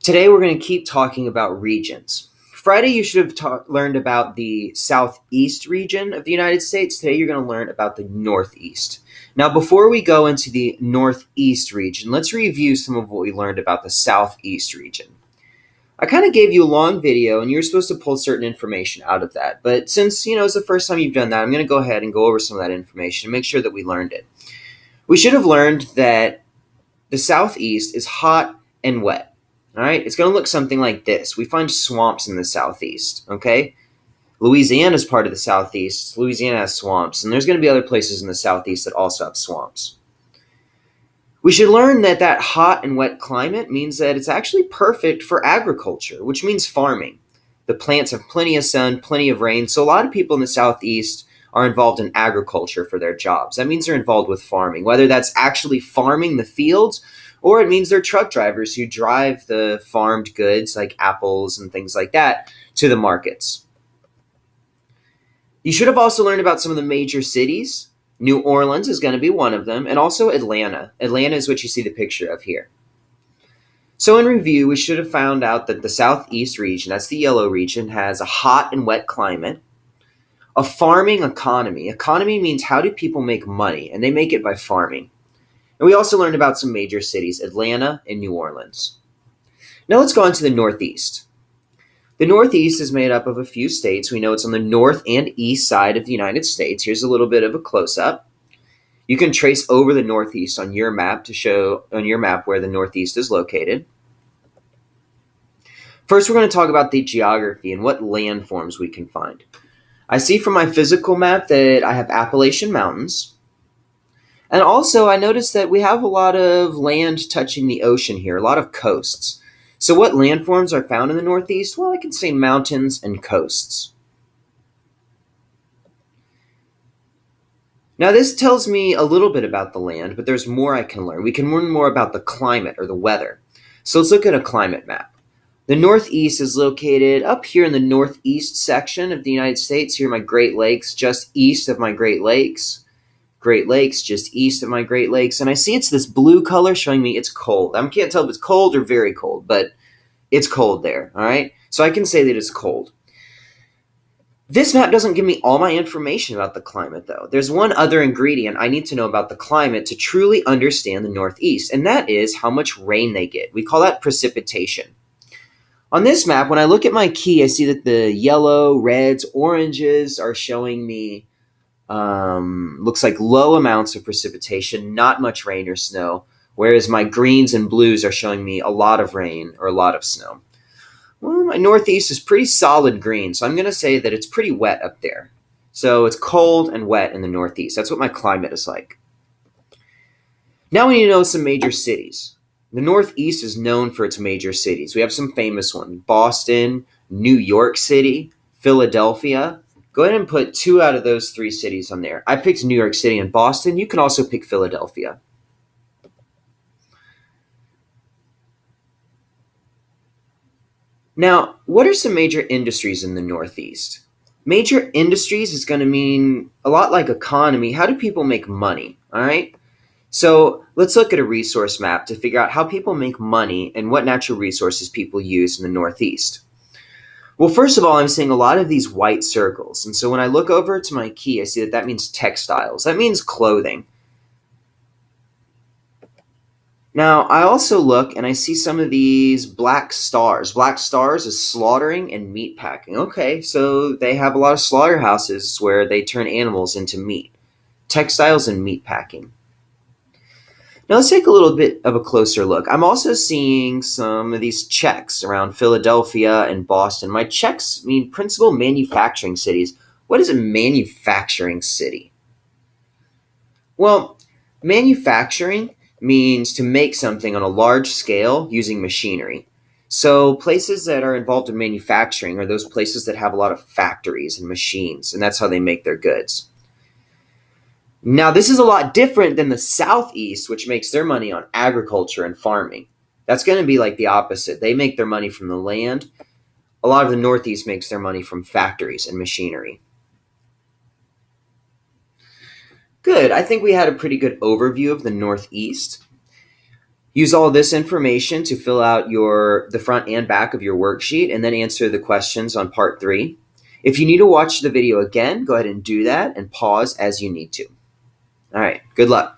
Today we're going to keep talking about regions. Friday you should have learned about the southeast region of the United States. Today you're going to learn about the northeast. Now before we go into the northeast region, let's review some of what we learned about the southeast region. I kind of gave you a long video and you're supposed to pull certain information out of that. But since, it's the first time you've done that, I'm going to go ahead and go over some of that information and make sure that we learned it. We should have learned that the southeast is hot and wet. All right, it's going to look something like this. We find swamps in the southeast, okay? Louisiana is part of the southeast. Louisiana has swamps, and there's going to be other places in the southeast that also have swamps. We should learn that that hot and wet climate means that it's actually perfect for agriculture, which means farming. The plants have plenty of sun, plenty of rain, so a lot of people in the southeast are involved in agriculture for their jobs. That means they're involved with farming, whether that's actually farming the fields or it means they're truck drivers who drive the farmed goods like apples and things like that to the markets. You should have also learned about some of the major cities. New Orleans is going to be one of them, and also Atlanta. Atlanta is what you see the picture of here. So in review, we should have found out that the southeast region, that's the yellow region, has a hot and wet climate, a farming economy. Economy means how do people make money, and they make it by farming. And we also learned about some major cities, Atlanta and New Orleans. Now let's go on to the Northeast. The Northeast is made up of a few states. We know it's on the north and east side of the United States. Here's a little bit of a close-up. You can trace over the Northeast on your map to show on your map where the Northeast is located. First, we're going to talk about the geography and what landforms we can find. I see from my physical map that I have Appalachian Mountains. And also, I noticed that we have a lot of land touching the ocean here, a lot of coasts. So what landforms are found in the Northeast? Well, I can say mountains and coasts. Now, this tells me a little bit about the land, but there's more I can learn. We can learn more about the climate or the weather. So let's look at a climate map. The Northeast is located up here in the northeast section of the United States. Here are my Great Lakes, just east of my Great Lakes. Great Lakes, just east of my Great Lakes. And I see it's this blue color showing me it's cold. I can't tell if it's cold or very cold, but it's cold there, all right? So I can say that it's cold. This map doesn't give me all my information about the climate, though. There's one other ingredient I need to know about the climate to truly understand the Northeast, and that is how much rain they get. We call that precipitation. On this map, when I look at my key, I see that the yellow, reds, oranges are showing me looks like low amounts of precipitation, not much rain or snow, whereas my greens and blues are showing me a lot of rain or a lot of snow. Well, my Northeast is pretty solid green, so I'm going to say that it's pretty wet up there. So it's cold and wet in the Northeast. That's what my climate is like. Now we need to know some major cities. The Northeast is known for its major cities. We have some famous ones: Boston, New York City, Philadelphia. Go ahead and put 2 out of those 3 cities on there. I picked New York City and Boston. You can also pick Philadelphia. Now, what are some major industries in the Northeast? Major industries is going to mean a lot like economy. How do people make money? All right. So let's look at a resource map to figure out how people make money and what natural resources people use in the Northeast. Well, first of all, I'm seeing a lot of these white circles. And so when I look over to my key, I see that that means textiles. That means clothing. Now, I also look and I see some of these black stars. Black stars is slaughtering and meat packing. Okay, so they have a lot of slaughterhouses where they turn animals into meat. Textiles and meat packing. Now let's take a little bit of a closer look. I'm also seeing some of these checks around Philadelphia and Boston. My checks mean principal manufacturing cities. What is a manufacturing city? Well, manufacturing means to make something on a large scale using machinery. So places that are involved in manufacturing are those places that have a lot of factories and machines, and that's how they make their goods. Now, this is a lot different than the Southeast, which makes their money on agriculture and farming. That's going to be like the opposite. They make their money from the land. A lot of the Northeast makes their money from factories and machinery. Good. I think we had a pretty good overview of the Northeast. Use all this information to fill out the front and back of your worksheet and then answer the questions on part 3. If you need to watch the video again, go ahead and do that and pause as you need to. All right, good luck.